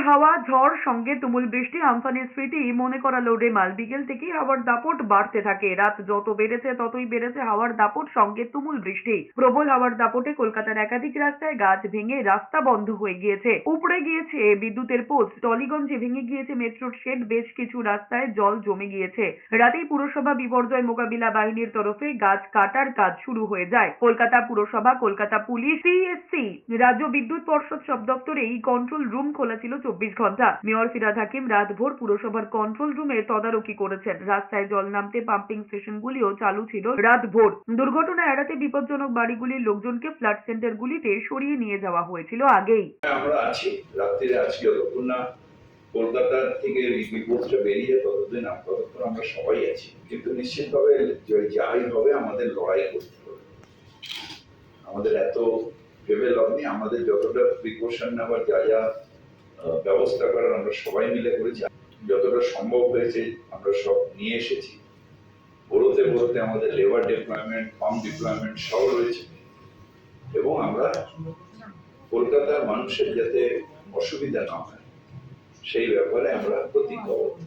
হাওয়া, ঝড় সঙ্গে তুমুল বৃষ্টি, আমফানের স্মৃতি মনে করালো রেমাল। বিকেল থেকেই হাওয়ার দাপট বাড়তে থাকে। রাত যত বেড়েছে ততই বেড়েছে হাওয়ার দাপট সঙ্গে তুমুল বৃষ্টি। প্রবল হাওয়ার দাপটে কলকাতার একাধিক রাস্তায় গাছ ভেঙে রাস্তা বন্ধ হয়ে গিয়েছে, উপড়ে গিয়েছে বিদ্যুতের পোস্ট, টলিগঞ্জে ভেঙে গিয়েছে মেট্রোর শেড, বেশ কিছু রাস্তায় জল জমে গিয়েছে। রাতেই পুরসভা বিপর্যয় মোকাবিলা বাহিনীর তরফে গাছ কাটার কাজ শুরু হয়ে যায়। কলকাতা পুরসভা, কলকাতা পুলিশ, সিএসসি, রাজ্য বিদ্যুৎ পর্ষদ সব দপ্তরে এই কন্ট্রোল রুম খোলা ছিল 24 ঘন্টা। মেয়র ফিরহাদ হাকিম রাতভর পুরসভার কন্ট্রোল রুমে তদারকি করেছেন। রাস্তায় জল নামতে পাম্পিং স্টেশনগুলিও চালু ছিল রাতভর। দুর্ঘটনা এড়াতে বিপজ্জনক বাড়িগুলির লোকজনকে ফ্লাড সেন্টারগুলিতে সরিয়ে নিয়ে যাওয়া হয়েছিল আগেই। আমরা আছি, রাত্রিরে আছি, যতক্ষণ না কলকাতা থেকে রিপোর্টটা বেরিয়ে ততক্ষণ আমরা সবাই আছি। কিন্তু নিশ্চিতভাবে যাই হবে আমাদের লড়াই করতে হবে। আমাদের এত ভেবে লাভ নেই, আমাদের যতটা প্রিকশন নেওয়ার যা যা ব্যবস্থা করার আমরা সবাই মিলে করেছি, যতটা সম্ভব হয়েছে আমরা সব নিয়ে এসেছি। বড়তে বড়তে আমাদের লেবার ডিপ্লয়মেন্ট, পাম্প ডিপ্লয়মেন্ট সব রয়েছে এবং আমরা কলকাতার মানুষের যাতে অসুবিধা না হয় সেই ব্যাপারে আমরা প্রতিজ্ঞাবদ্ধ।